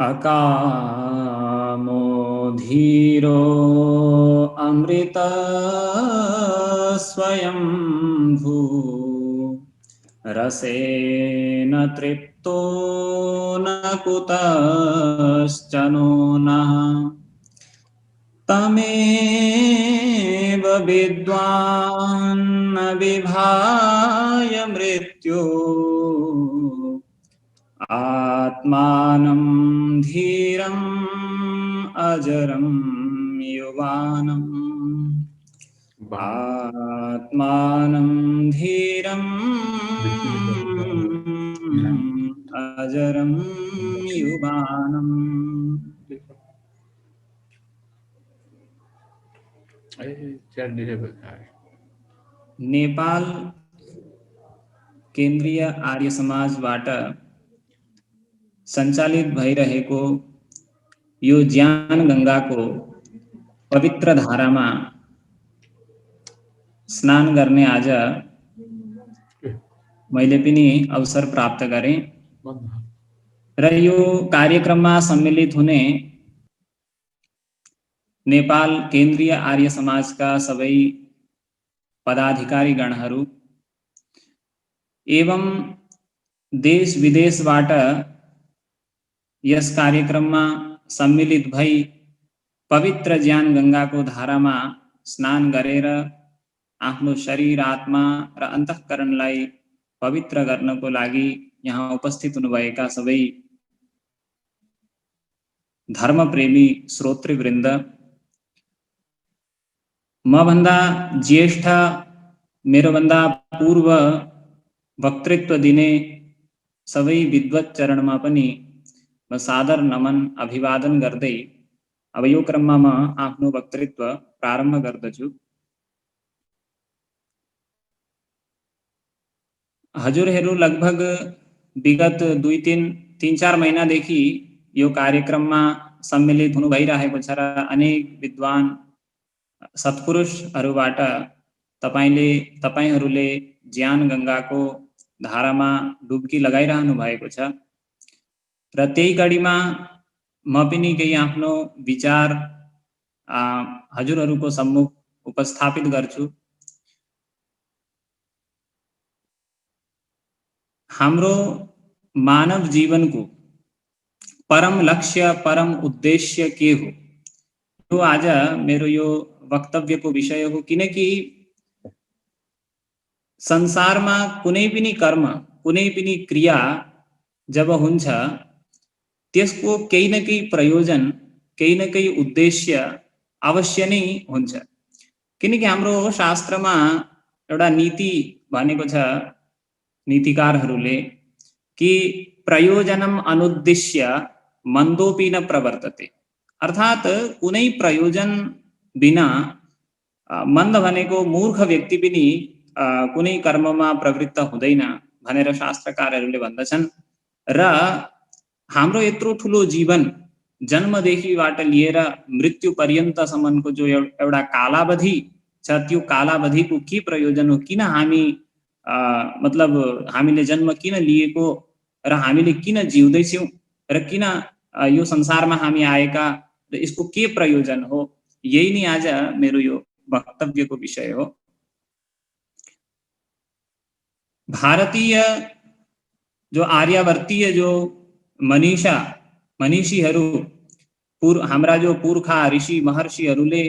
अकामो धीरो अमृत स्वयंभू रसेन तृप्तो न कुतश्चनो नः तमेव विद्वान् न विभाय मृत्यु आत्मानं धीरम् अजरं युवानम् आत्मानं धीरम् अजरं युवानम्। नेपाल केन्द्रीय आर्य समाजबाट सञ्चालित भइरहेको यो ज्ञान गंगाको पवित्र धारामा स्नान गर्ने आज मैले पनि अवसर प्राप्त गरेँ र यो कार्यक्रममा सम्मिलित हुने नेपाल केन्द्रीय आर्य समाजका सबै पदाधिकारी गणहरू एवं देश विदेशबाट यस कार्यक्रममा सम्मिलित भई पवित्र ज्ञान गंगाको धारामा स्नान गरेर आफ्नो शरीर आत्मा र अन्तःकरणलाई पवित्र गर्नको लागि यहाँ उपस्थित हुनुभएका सबै धर्मप्रेमी श्रोतृवृन्द, मभन्दा ज्येष्ठ मेरोभन्दा पूर्व वक्तृत्व दिने सबै विद्वत् चरणमा पनि म सादर नमन अभिवादन गर्दै अब यो क्रममा म आफ्नो वक्तृत्व प्रारम्भ गर्दछु। हजुरहरू लगभग विगत 2-3-4 महिनादेखि यो कार्यक्रममा सम्मिलित हुनु भइरहेको छ र अनेक विद्वान सत्पुरुषहरूबाट तपाईहरूले ज्ञान गंगाको धारामा डुब्की लगाइरहनु भएको छ र त्यही कड़ीमा म पनि केही आफ्नो विचार हजुरहरूको सम्मुख उपस्थापित गर्छु। हाम्रो मानव जीवनको परम लक्ष्य परम उद्देश्य के हो, यो आज मेरो यो वक्तव्यको विषय हो। किनकि संसारमा कुनै पनि कर्म कुनै पनि क्रिया जब हुन्छ त्यसको केही न केही प्रयोजन केही न केही उद्देश्य अवश्य नै हुन्छ। किनकि हाम्रो शास्त्रमा एउटा नीति भनेको छ नीतिकारहरूले कि प्रयोजनम अनुद्दिश्य मन्दोपि न प्रवर्तते, अर्थात कुनै प्रयोजन बिना मन्द भनेको मूर्ख व्यक्ति पनि कुनै कर्ममा प्रवृत्त हुँदैन भनेर शास्त्रकारहरूले भन्दछन्। र हाम्रो यत्रो ठुलो जीवन जन्मदेखिबाट लिएर मृत्यु पर्यन्तसम्मको जो एउटा कालावधि छ त्यो कालावधिको के प्रयोजन हो, किन हामी मतलब हामीले जन्म किन लिएको र हामीले किन जिउँदैछौँ र किन यो संसारमा हामी आएका र यसको के प्रयोजन हो, यही नै आज मेरो यो वक्तव्यको विषय हो। भारतीय जो आर्यावर्तीय जो मनीषीहरू हाम्रा जो पुर्खा ऋषि महर्षिहरूले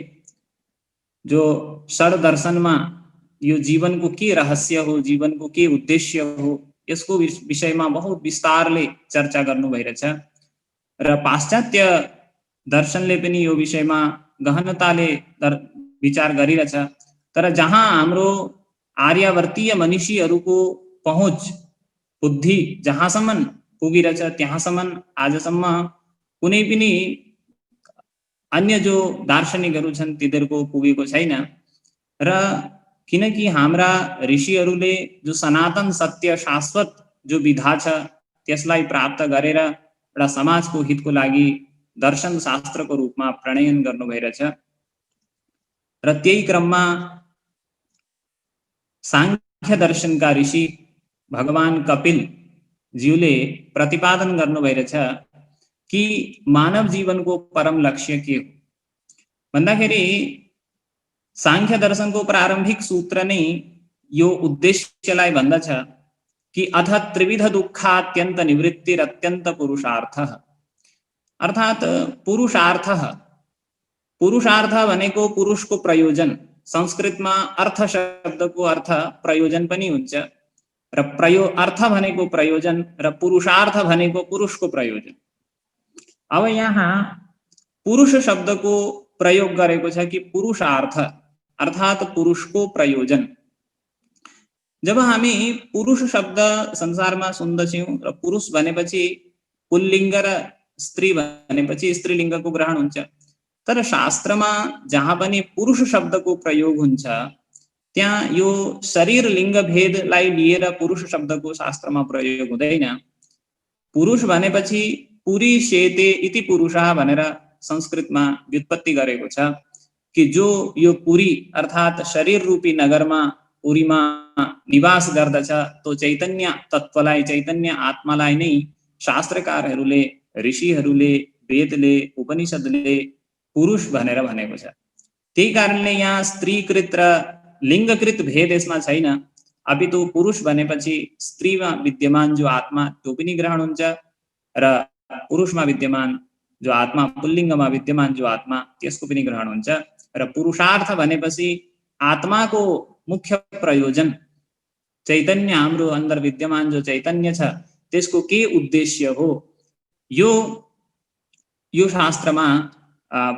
जो षड दर्शनमा यो जीवनको के रहस्य हो, जीवनको के उद्देश्य हो, यसको विषयमा बहुत विस्तारले चर्चा गर्नु भइरहेछ र पाश्चात्य दर्शनले पनि यो विषयमा गहनताले विचार गरिरहेछ। तर जहाँ हाम्रो आर्यावर्तीय मनीषीहरूको पहुँच बुद्धि जहाँसम्म पुगिरहेछ त्यहाँसम्म आजसम्म कुनै पनि अन्य जो दार्शनिकहरू छन् तिनीहरूको पुगेको छैन। र किनकि हाम्रा ऋषिहरूले जो सनातन सत्य शाश्वत जो विधा छ त्यसलाई प्राप्त गरेर एउटा समाजको हितको लागि दर्शन शास्त्रको रूपमा प्रणयन गर्नु भइरहेछ। र त्यही क्रममा सांख्य दर्शनका ऋषि भगवान कपिल ज्यूले प्रतिपादन गर्नु भइरहेछ कि मानव जीवन को परम लक्ष्य के हो भन्दाखेरि सांख्य दर्शन को प्रारंभिक सूत्र नै यो उद्देश्यलाई भन्दछ कि अथ त्रिविध दुःखात्यन्त निवृत्तिरत्यन्त पुरुषार्थः। अर्थात पुरुषार्थ, पुरुषार्थ भनेको पुरुषको प्रयोजन, संस्कृतमा अर्थ शब्दको अर्थ प्रयोजन पनि हुन्छ र अर्थ भनेको प्रयोजन र पुरुषार्थ भनेको पुरुषको प्रयोजन। अब यहाँ पुरुष शब्दको प्रयोग गरेको छ कि पुरुषार्थ अर्थात पुरुषको प्रयोजन। जब हामी पुरुष शब्द संसारमा सुन्दछौँ र पुरुष भनेपछि पुल्लिङ्ग र स्त्री भनेपछि स्त्रीलिङ्गको ग्रहण हुन्छ, तर शास्त्रमा जहाँ पनि पुरुष शब्दको प्रयोग हुन्छ त्यहाँ यो शरीर लिङ्ग भेदलाई लिएर पुरुष शब्दको शास्त्रमा प्रयोग हुँदैन। पुरुष भनेपछि पुरी शेते इति पुरुषः भनेर संस्कृतमा व्युत्पत्ति गरेको छ कि जो यो पुरी अर्थात शरीर रूपी नगरमा पुरीमा निवास गर्दछ तो चैतन्य तत्त्वलाई, चैतन्य आत्मालाई नै शास्त्रकारहरूले, ऋषिहरूले, वेदले, उपनिषदले पुरुष भनेर भनेको छ। त्यही कारणले यहाँ स्त्रीकृत र लिङ्गकृत भेद यसमा छैन, अपितु पुरुष भनेपछि स्त्रीमा विद्यमान जो आत्मा त्यो पनि ग्रहण हुन्छ र पुरुषमा विद्यमान जो आत्मा, पुल्लिङ्गमा विद्यमान जो आत्मा त्यसको पनि ग्रहण हुन्छ। र पुरुषार्थ भनेपछि आत्माको मुख्य प्रयोजन, चैतन्य हाम्रो अंदर विद्यमान जो चैतन्य छ त्यसको के उद्देश्य हो, यो शास्त्रमा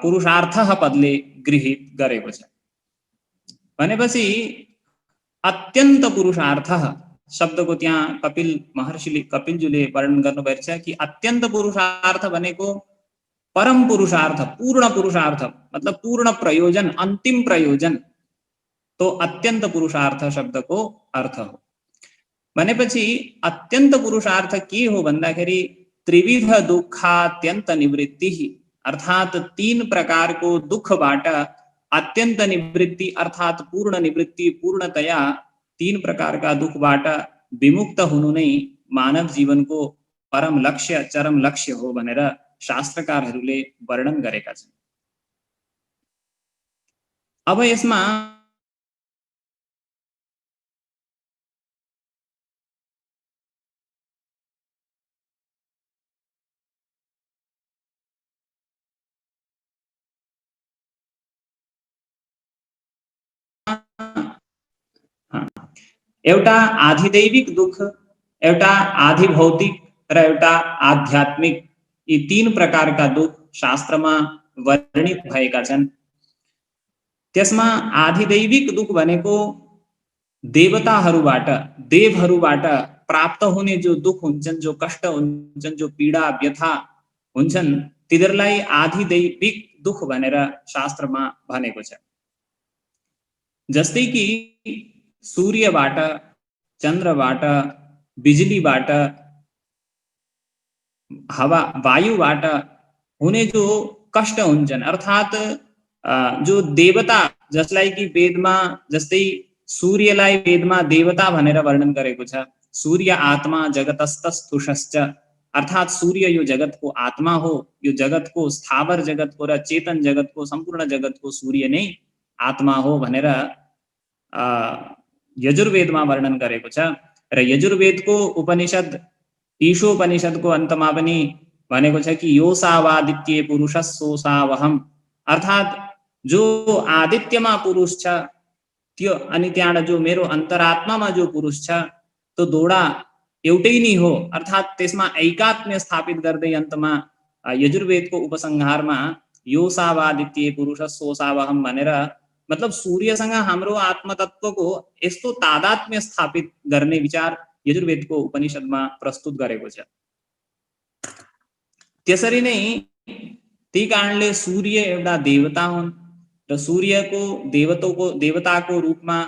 पुरुषार्थ पदले गृहीत गरेको छ। भनेपछि अत्यन्त पुरुषार्थ शब्दको त्यहाँ कपिल महर्षिले, कपिलज्यूले वर्णन गर्नुभएको छ कि अत्यन्त पुरुषार्थ भनेको परम पुरुषार्थ, पूर्ण पुरुषार्थ मतलब पूर्ण प्रयोजन, अंतिम प्रयोजन, तो अत्यन्त पुरुषार्थ शब्दको अर्थ हो। भनेपछि अत्यन्त पुरुषार्थ के हो भन्दाखेरि त्रिविध दुःखात्यन्त निवृत्ति, अर्थात 3 प्रकारको दुःखबाट अत्यन्त निवृत्ति अर्थात पूर्ण निवृत्ति, पूर्णतया 3 प्रकारका दुःखबाट विमुक्त हुनु नै मानव जीवनको परम लक्ष्य, चरम लक्ष्य हो भनेर शास्त्रकारहरूले वर्णन गरेका छन्। अब यसमा एउटा आधिदैविक दुःख, एउटा आधिभौतिक र एउटा आध्यात्मिक, यी 3 प्रकारका दुःख शास्त्रमा वर्णित भएका छन्। त्यसमा आधिदैविक दुःख भनेको देवताहरूबाट, देवहरूबाट प्राप्त हुने जो दुःख हुन्छन्, जो कष्ट हुन्छन्, जो पीडा व्यथा हुन्छन्, तिनीहरूलाई आधिदैविक दुःख भनेर शास्त्रमा भनेको छ। जस्तै कि सूर्यबाट, चन्द्रबाट, बिजुलीबाट, हवा वायुबाट हुने जो कष्ट हुन्छन्, अर्थात जो देवता, जसलाई कि वेदमा जस्तै सूर्यलाई वेदमा देवता भनेर वर्णन गरेको छ। सूर्य आत्मा जगतस्तस्थुषश्च, अर्थात सूर्य यो जगतको आत्मा हो, यो जगतको स्थावर जगतको र चेतन जगतको, सम्पूर्ण जगतको सूर्य नै आत्मा हो भनेर यजुर्वेदमा वर्णन गरेको छ। र यजुर्वेदको उपनिषद ईशोपनिषदको अन्तमा पनि भनेको छ कि योसावादित्ये पुरुषः सोसावहम्, अर्थात जो आदित्यमा पुरुष छ त्यो, अनि त्यहाँबाट जो मेरो अन्तरात्मामा जो पुरुष छ त्यो दोडा एउटै नै हो, अर्थात त्यसमा ऐकात्म्य स्थापित गर्दै अन्तमा यजुर्वेदको उपसंहारमा योसावादित्ये पुरुषः सोसावहम् भनेर, मतलब सूर्यसँग हाम्रो आत्मतत्वको यस्तो तादात्म्य स्थापित गर्ने विचार यजुर्वेदको उपनिषदमा प्रस्तुत गरेको छ। त्यसरी नै त्यही कारणले सूर्य एउटा देवता हुन् र सूर्यको देवताको रूपमा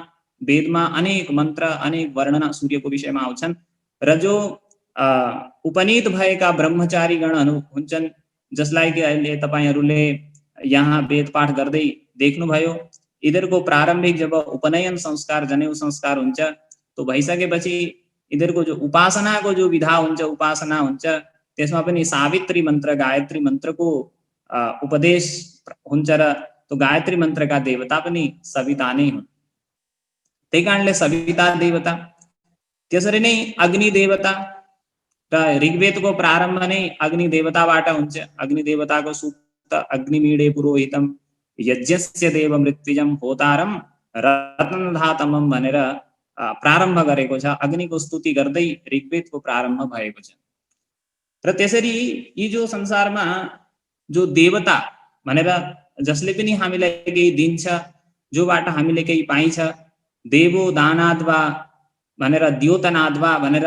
वेदमा अनेक मन्त्र, अनेक वर्णन सूर्यको विषयमा आउँछन्। र जो उपनीत भएका ब्रह्मचारी गणहरू हुन्छन्, जसलाई कि अहिले तपाईहरूले यहाँ वेद पाठ गर्दै देख्नुभयो, यिनीहरूको प्रारम्भिक जब उपनयन संस्कार, जनेऊ संस्कार हुन्छ, तो भइसकेपछि यिनीहरूको जो उपासनाको जो विधा हुन्छ, उपासना हुन्छ, त्यसमा पनि सावित्री मन्त्र गायत्री मन्त्रको उपदेश हुन्छ र त्यो गायत्री मन्त्रका देवता पनि सविता नै हुन्। त्यही कारणले सविता देवता। त्यसरी नै अग्नि देवता र ऋग्वेदको प्रारम्भ नै अग्नि देवताबाट हुन्छ। अग्नि देवताको सूक्त अग्निमीडे पुरोहितम यज्ञस्य देव मृत्युजम होतारम रत्नधातमम भनेर प्रारम्भ गरेको छ। अग्निको स्तुति गर्दै ऋग्वेदको प्रारम्भ भएको छ। र त्यसरी यी जो संसारमा जो देवता भनेर जसले पनि हामीलाई केही दिन्छ, जोबाट हामीले केही पाइन्छ, देवो दानाद्वा भनेर द्योतनाद्वा भनेर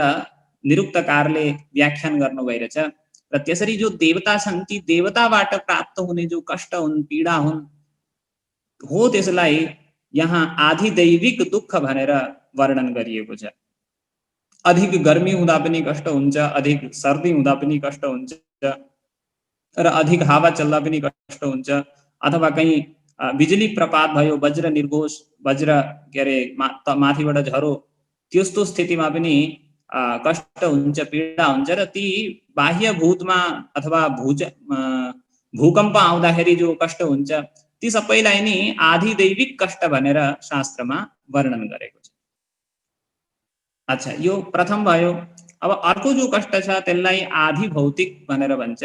निरुक्तकारले व्याख्यान गर्नु भइरहेछ। र त्यसरी जो देवता छन् ती देवताबाट प्राप्त हुने जो कष्ट हुन्, पीडा हुन्, हो त्यसलाई यहाँ आधिदैविक दुःख भनेर वर्णन गरिएको छ। अधिक गर्मी हुँदा पनि कष्ट हुन्छ, अधिक सर्दी हुँदा पनि कष्ट हुन्छ, र अधिक हावा चल्दा पनि कष्ट हुन्छ, अथवा कहीँ बिजुली प्रपात भयो, वज्र निर्घोष, वज्र के अरे माथिबाट झरो, त्यस्तो स्थितिमा पनि कष्ट हुन्छ, पीडा हुन्छ। र ती बाह्य भूतमा अथवा भूकम्प आउँदाखेरि जो कष्ट हुन्छ ती सबैलाई नि आधिदैविक कष्ट भनेर शास्त्रमा वर्णन गरेको छ। अच्छा, यो प्रथम भयो। अब अर्को जो कष्ट छ त्यसलाई आधि भौतिक भनेर भन्छ।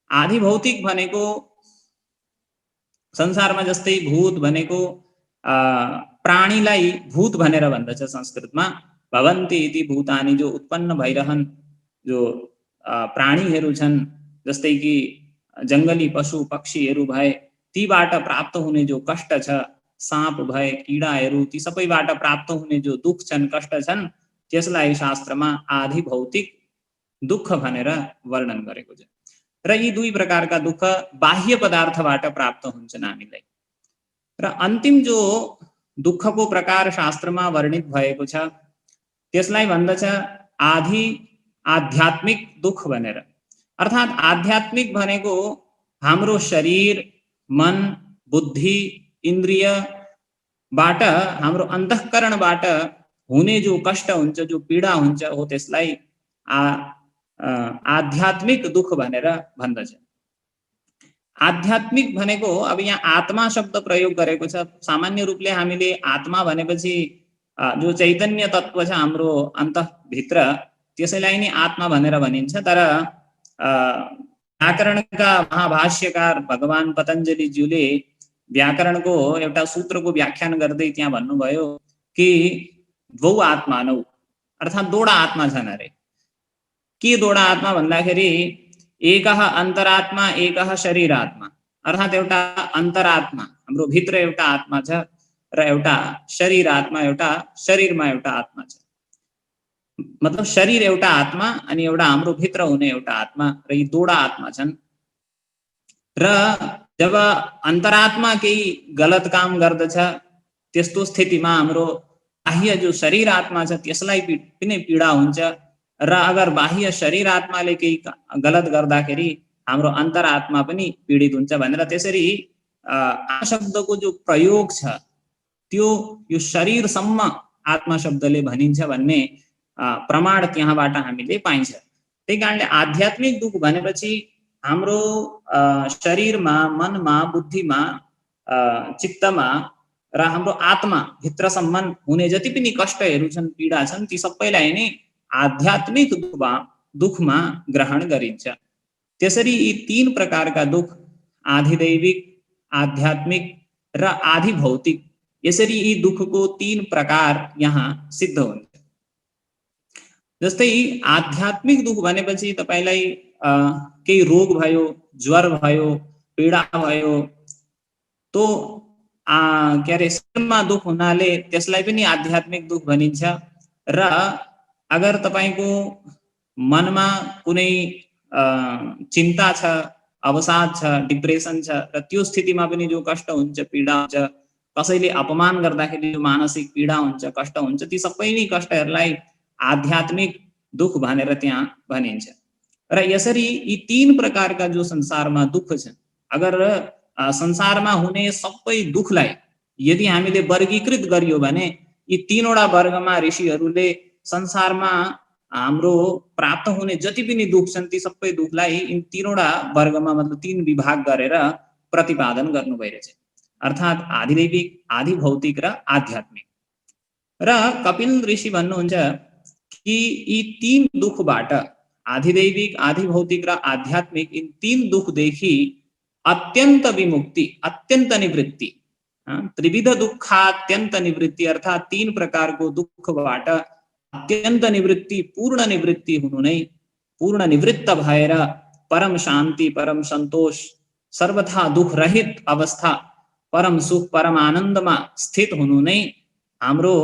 आधि भौतिक भनेको संसारमा जस्तै भूत भनेको प्राणीलाई भूत भनेर भन्दछ संस्कृतमा। भवन्ति इति भूतानि, जो उत्पन्न भइरहन् जो प्राणीहरू छन्, जस्तै कि जङ्गली पशु पक्षीहरू भए, तीबाट प्राप्त हुने जो कष्ट छ, साँप भए, किडाहरू, ती सबैबाट प्राप्त हुने जो दुःख छन्, कष्ट छन्, त्यसलाई शास्त्रमा आधि भौतिक दुःख भनेर वर्णन गरेको छ। र यी दुई प्रकारका दुःख बाह्य पदार्थबाट प्राप्त हुन्छन् हामीलाई। र अन्तिम जो दुःखको प्रकार शास्त्रमा वर्णित भएको छ त्यसलाई भन्दछ आधि आध्यात्मिक दुःख भनेर। अर्थात् आध्यात्मिक भनेको हाम्रो शरीर, मन, बुद्धि, इन्द्रियबाट, हाम्रो अन्तःकरणबाट हुने जो कष्ट हुन्छ, जो पीडा हुन्छ, हो त्यसलाई आध्यात्मिक दुःख भनेर भन्दछ। आध्यात्मिक भनेको अब यहाँ आत्मा शब्द प्रयोग गरेको छ। सामान्य रूपले हामीले आत्मा भनेपछि जो चैतन्य तत्व छ हाम्रो अन्तःभित्र, त्यसैलाई नै आत्मा भनेर भनिन्छ। तर व्याकरणका महाभाष्यकार भगवान पतञ्जलिज्यूले व्याकरणको एउटा सूत्रको व्याख्यान गर्दै त्यहाँ भन्नुभयो कि द्वौ आत्मानौ, अर्थात् दोडा आत्मा छन् अरे। के दोडा आत्मा भन्दाखेरि एकः अन्तरात्मा, एकः शरीरात्मा। अर्थात् एउटा अन्तरात्मा, हाम्रो भित्र एउटा आत्मा छ, र एउटा शरीरात्मा, एउटा शरीरमा एउटा आत्मा छ। मतलब शरीर एउटा आत्मा अनि एउटा हाम्रो भित्र हुने एउटा आत्मा, र यी दोडा आत्मा छन्। र जब अन्तरात्मा केही गलत काम गर्दछ त्यस्तो स्थितिमा हाम्रो बाह्य जो शरीर आत्मा छ त्यसलाई पनि पीडा हुन्छ। र अगर बाह्य शरीर आत्माले केही गलत गर्दाखेरि हाम्रो अन्तरात्मा पनि पीडित हुन्छ भनेर त्यसरी शब्दको जो प्रयोग छ त्यो यो शरीरसम्म आत्मा शब्दले भनिन्छ भन्ने प्रमाण त्यहाँबाट हामीले पाइन्छ। त्यही कारणले आध्यात्मिक दुःख भनेपछि हाम्रो शरीरमा, मनमा, बुद्धिमा, चित्तमा र हाम्रो आत्मा भित्रसम्म हुने जति पनि कष्टहरू छन्, पीडा छन्, ती सबैलाई नै आध्यात्मिक दुःखमा ग्रहण गरिन्छ। त्यसरी यी तीन प्रकारका दुःख, आधिदैविक, आध्यात्मिक र आधि भौतिक, यसरी यी दुःखको तीन प्रकार यहाँ सिद्ध हुन्छ। जस्तै आध्यात्मिक दुःख भनेपछि तपाईलाई केही रोग भयो, ज्वर भयो, पीडा भयो, तो के अरे शरीरमा दुःख हुनाले त्यसलाई पनि आध्यात्मिक दुःख भनिन्छ। र अगर तपाईको मनमा कुनै चिन्ता छ, अवसाद छ, डिप्रेसन छ, र त्यो स्थितिमा पनि जो कष्ट हुन्छ, पीडा हुन्छ, कसैले अपमान गर्दाखेरि जो मानसिक पीडा हुन्छ, कष्ट हुन्छ, ती सबै नै कष्टहरूलाई आध्यात्मिक दुःख भनेर त्यहाँ भनिन्छ। र यसरी यी तीन प्रकारका जो संसारमा दुःख छन्, अगर संसारमा हुने सबै दुःखलाई यदि हामीले वर्गीकृत गरियो भने यी तीनवटा वर्गमा ऋषिहरूले संसारमा हाम्रो प्राप्त हुने जति पनि दुख छन् ती सबै दुखलाई यिन तीनवटा वर्गमा मतलब तीन विभाग गरेर प्रतिपादन गर्नु भइरहेछ। अर्थात् आधिदैविक, आधिभौतिक र आध्यात्मिक। र कपिल ऋषि भन्नुहुन्छ कि यी तीन दुखबाट आधिदैविक, आधिभौतिक र आध्यात्मिक यिन तीन दुखदेखि अत्यन्त विमुक्ति, अत्यन्त निवृत्ति, त्रिविध दुःखात्यन्त निवृत्ति अर्थात् तीन प्रकारको दुःखबाट अत्यन्त निवृत्ति, पूर्ण निवृत्ति हुनु नै, पूर्ण निवृत्त भएर परम शान्ति, परम सन्तोष, सर्वथा दुख रहित अवस्था, परम सुख, परम आनन्दमा स्थित हुनु नै हाम्रो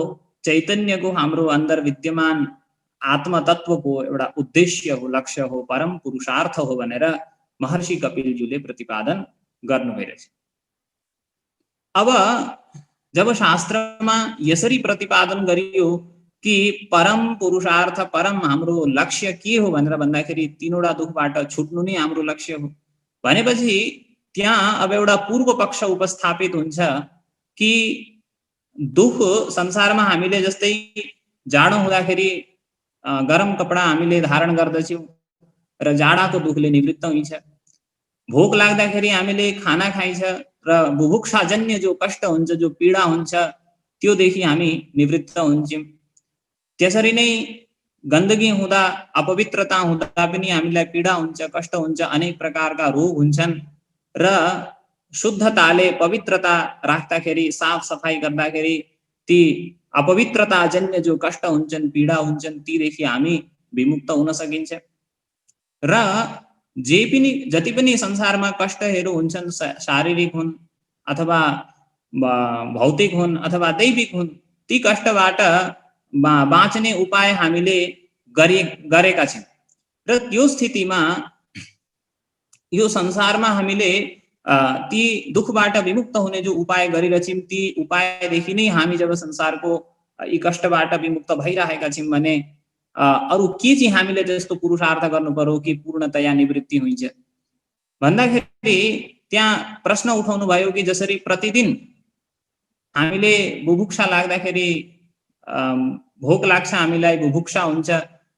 चैतन्यको, हाम्रो अंदर विद्यमान आत्मतत्वको एउटा उद्देश्य हो, लक्ष्य हो, परम पुरुषार्थ हो भनेर महर्षि कपिलज्यूले प्रतिपादन गर्नु भइरहेछ। अब जब शास्त्रमा यसरी प्रतिपादन गरियो कि परम पुरुषार्थ, परम हाम्रो लक्ष्य के हो भनेर भन्दाखेरि तीनवटा दुखबाट छुट्नु नै हाम्रो लक्ष्य हो भनेपछि त्यहाँ अब एउटा पूर्व पक्ष उपस्थापित हुन्छ कि दुख संसारमा हामीले जस्तै जाडो हुँदाखेरि गरम कपडा हामीले धारण गर्दछौँ र जाडाको दुखले निवृत्त हुन्छ। भोक लाग्दाखेरि हामीले खाना खाइन्छ र बुभुक्षाजन्य जो कष्ट हुन्छ, जो पीडा हुन्छ, त्योदेखि हामी निवृत्त हुन्छौँ। त्यसरी नै गन्दगी हुँदा, अपवित्रता हुँदा पनि हामीलाई पीडा हुन्छ, कष्ट हुन्छ, अनेक प्रकारका रोग हुन्छन् र शुद्धताले पवित्रता राख्दाखेरि, साफ सफाई गर्दाखेरि ती अपवित्रताजन्य जो कष्ट हुन्छन्, पीडा हुन्छन्, तीदेखि हामी विमुक्त हुन सकिन्छ। र जति पनि संसारमा कष्टहरू हुन्छन्, शारीरिक हुन् अथवा भौतिक हुन् अथवा दैविक हुन्, ती कष्टबाट बाँच्ने उपाय हामीले गरेका छौँ र त्यो स्थितिमा यो संसारमा हामीले ती दुखबाट विमुक्त हुने जो उपाय गरिरहेछौँ, ती उपायदेखि नै हामी जब संसारको यी कष्टबाट विमुक्त भइरहेका छौँ भने अरु के चाहिँ हामीले त्यस्तो पुरुषार्थ गर्नु पर्यो कि पूर्णतया निवृत्ति हुन्छ भन्दाखेरि त्यहाँ प्रश्न उठाउनु भयो कि जसरी प्रतिदिन हामीले बुभुक्षा लाग्दाखेरि भोक लाग्छ, हामीलाई बुभुक्षा हुन्छ,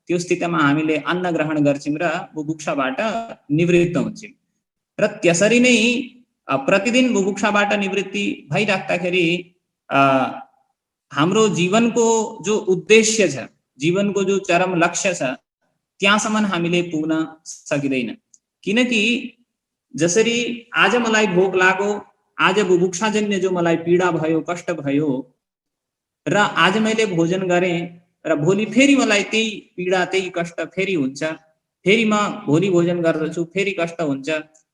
त्यो स्थितिमा हामीले अन्न ग्रहण गर्छौँ र बुभुक्षाबाट निवृत्त हुन्छौँ र त्यसरी नै प्रतिदिन बुभुक्षाबाट निवृत्ति भइराख्दाखेरि हाम्रो जीवनको जो उद्देश्य छ, जीवनको जो चरम लक्ष्य छ, त्यहाँसम्म हामीले पुग्न सकिँदैन। किनकि जसरी आज मलाई भोक लाग्यो, आज बुभुक्षाजन्य जो मलाई पीडा भयो, कष्ट भयो र आज मैले भोजन गरेँ र भोलि फेरि मलाई त्यही पीडा, त्यही कष्ट फेरि हुन्छ, फेरि म भोलि भोजन गर्दछु, फेरि कष्ट हुन्छ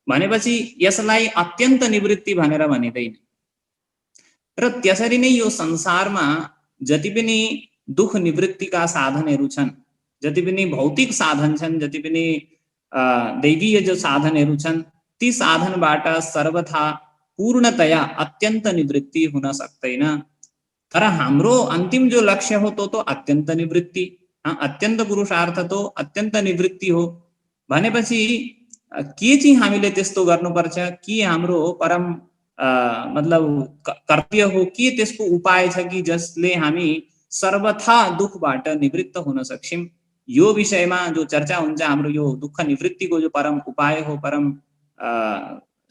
भनेपछि यसलाई अत्यन्त निवृत्ति भनेर भनिँदैन। र त्यसरी नै यो संसारमा जति पनि दुख निवृत्तिका साधनहरू छन्, जति पनि भौतिक साधन छन्, जति पनि दैवीय जो साधनहरू छन्, ती साधनबाट सर्वथा पूर्णतया अत्यन्त निवृत्ति हुन सक्दैन। तर हाम्रो अन्तिम जो लक्ष्य हो तो अत्यन्त निवृत्ति, अत्यन्त पुरुषार्थ तो अत्यन्त निवृत्ति हो भनेपछि के चाहिँ हामीले त्यस्तो गर्नुपर्छ, के हाम्रो परम मतलब कर्तव्य हो, के त्यसको उपाय छ कि जसले हामी सर्वथा दुखबाट निवृत्त हुन सक्छौँ। यो विषयमा जो चर्चा हुन्छ, हाम्रो यो दुःख निवृत्तिको जो परम उपाय हो, परम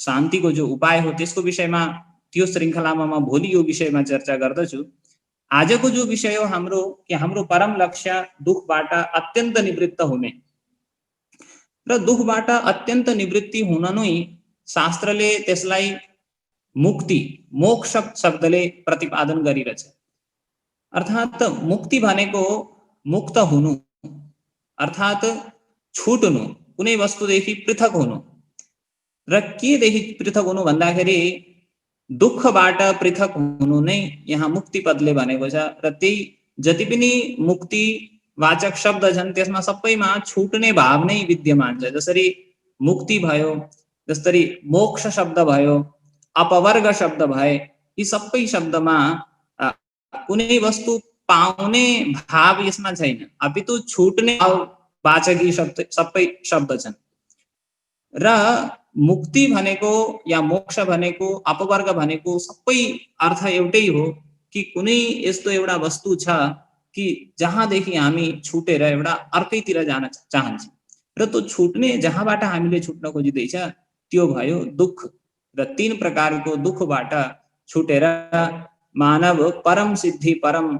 शान्तिको जो उपाय हो, त्यसको विषयमा त्यो श्रृङ्खलामा म भोलि यो विषयमा चर्चा गर्दछु। आजको जो विषय हो हाम्रो कि हाम्रो परम लक्ष्य दुखबाट अत्यन्त निवृत्त हुने र दुखबाट अत्यन्त निवृत्ति हुन नै शास्त्रले त्यसलाई मुक्ति, मोक्ष शब्दले प्रतिपादन गरिरहेछ। अर्थात् मुक्ति भनेको मुक्त हुनु, अर्थात् छुट्नु, कुनै वस्तुदेखि पृथक हुनु। र केदेखि पृथक हुनु भन्दाखेरि दुःखबाट पृथक हुनु नै यहाँ मुक्ति पदले भनेको छ। र त्यही जति पनि मुक्ति वाचक शब्द छन् त्यसमा सबैमा छुट्ने भाव नै विद्यमान छ। जसरी मुक्ति भयो, जसरी मोक्ष शब्द भयो, अपवर्ग शब्द भए, यी सबै शब्दमा कुनै वस्तु पाउने भाव यसमा छैन, अपितु छुट्ने भाव वाचकी शब्द सबै शब्द छन्। र मुक्ति भनेको या मोक्ष भनेको, अपवर्ग भनेको सबै अर्थ एउटै हो कि कुनै यस्तो एउटा वस्तु छ कि जहाँदेखि हामी छुटेर एउटा अर्कैतिर जान चाहन्छौँ र त्यो छुट्ने जहाँबाट हामीले छुट्न खोजिँदैछ त्यो भयो दुःख र तीन प्रकारको दुःखबाट छुटेर मानव परम सिद्धि परम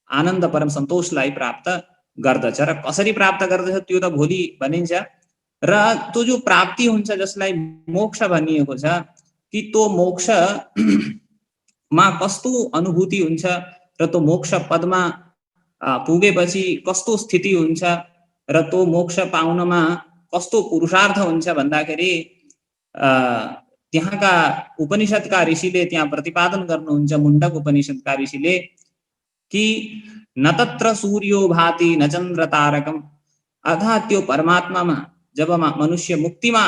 आनन्द परम सन्तोषलाई प्राप्त गर्दछ र कसरी प्राप्त गर्दछ त्यो त भोलि भनिन्छ र त्यो जो प्राप्ति हुन्छ जसलाई मोक्ष भनिएको छ कि त्यो मोक्ष मा कस्तो अनुभूति हुन्छ र त्यो मोक्ष पदमा पुगेपछि कस्तो स्थिति हुन्छ र त्यो मोक्ष पाउनमा कस्तो पुरुषार्थ हुन्छ भन्दाखेरि त्यहाँका उपनिषदका ऋषिले त्यहाँ प्रतिपादन गर्नुहुन्छ मुण्डक उपनिषदका ऋषिले कि न तत्र सूर्यो भाति न चन्द्र तारकम अर्थात् त्यो परमात्मामा जब मनुष्य मुक्तिमा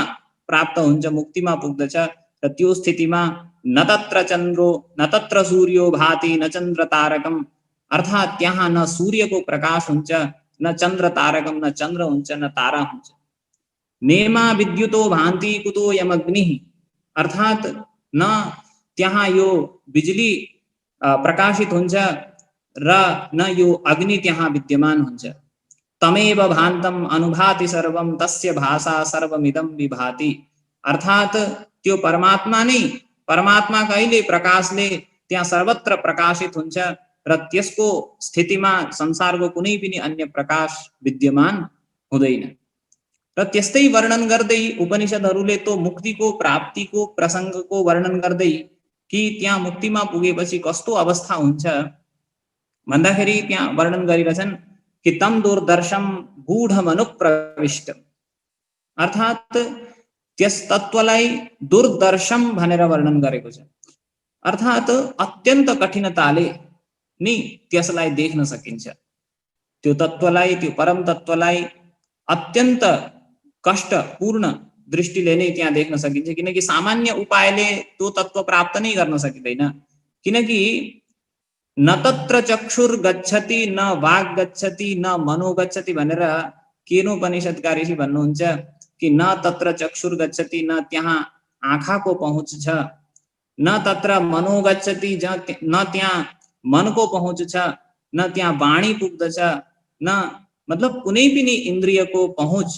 प्राप्त हुन्छ मुक्तिमा पुग्दछ र त्यो स्थितिमा न तत्र चन्द्रो न तत्र सूर्यो भाति न चन्द्र तारकम अर्थात् त्यहाँ न सूर्यको प्रकाश हुन्छ न चन्द्र तारकम न चन्द्र हुन्छ न तारा हुन्छ नेमा विद्युतो भान्ति कुतो यमग्नि अर्थात् न त्यहाँ यो बिजुली प्रकाशित हुन्छ र न यो अग्नि त्यहाँ विद्यमान हुन्छ तमेव भान्तम अनुभाति सर्वम तस्य भाषा सर्वमिदं विभाति अर्थात् त्यो परमात्मा नै परमात्मा कहिले प्रकाशले त्यहाँ सर्वत्र प्रकाशित हुन्छ र त्यसको स्थितिमा संसारको कुनै पनि अन्य प्रकाश विद्यमान हुँदैन र त्यस्तै वर्णन गर्दै उपनिषदहरूले तो मुक्तिको प्राप्तिको प्रसङ्गको वर्णन गर्दै कि त्यहाँ मुक्तिमा पुगेपछि कस्तो अवस्था हुन्छ भन्दाखेरि त्यहाँ वर्णन गरिरहेछन् कि तम दुर्दर्शम गूढमनुप्रविष्ट अर्थात् त्यस तत्त्वलाई दुर्दर्शम भनेर वर्णन गरेको छ अर्थात् अत्यन्त कठिनताले नि त्यसलाई देख्न सकिन्छ त्यो तत्त्वलाई त्यो परम तत्त्वलाई अत्यन्त कष्टपूर्ण दृष्टिले नै त्यहाँ देख्न सकिन्छ किनकि सामान्य उपायले त्यो तत्त्व प्राप्त नै गर्न सकिँदैन किनकि न तत्र चक्षुर गच्छति न वाग गच्छति न मनो गच्छति भनेर केनोपनिषदका ऋषि भन्नुहुन्छ कि न तत्र चक्षुर गच्छति न त्यहाँ आँखाको पहुँच छ न तत्र मनो गच्छति न त्यहाँ मनको पहुँच छ न त्यहाँ वाणी पुग्दछ न मतलब कुनै पनि इन्द्रियको पहुँच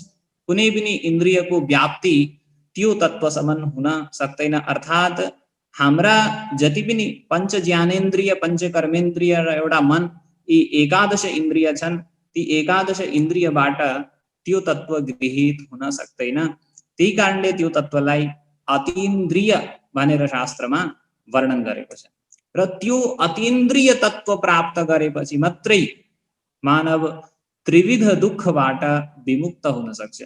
कुनै पनि इन्द्रियको व्याप्ति त्यो तत्त्वसम्म हुन सक्दैन अर्थात् हाम्रा जति पनि पंच ज्ञानेन्द्रिय पंच कर्मेन्द्रिय र एउटा मन यी एकादश इन्द्रिय छन् ती एकादश इन्द्रियबाट त्यो तत्त्व गृहीत हुन सक्दैन त्यही कारणले त्यो तत्त्वलाई अतीन्द्रिय भनेर शास्त्रमा वर्णन गरेको छ र त्यो अतीन्द्रिय तत्त्व प्राप्त गरेपछि मात्रै मानव त्रिविध दुःखबाट विमुक्त हुन सक्छ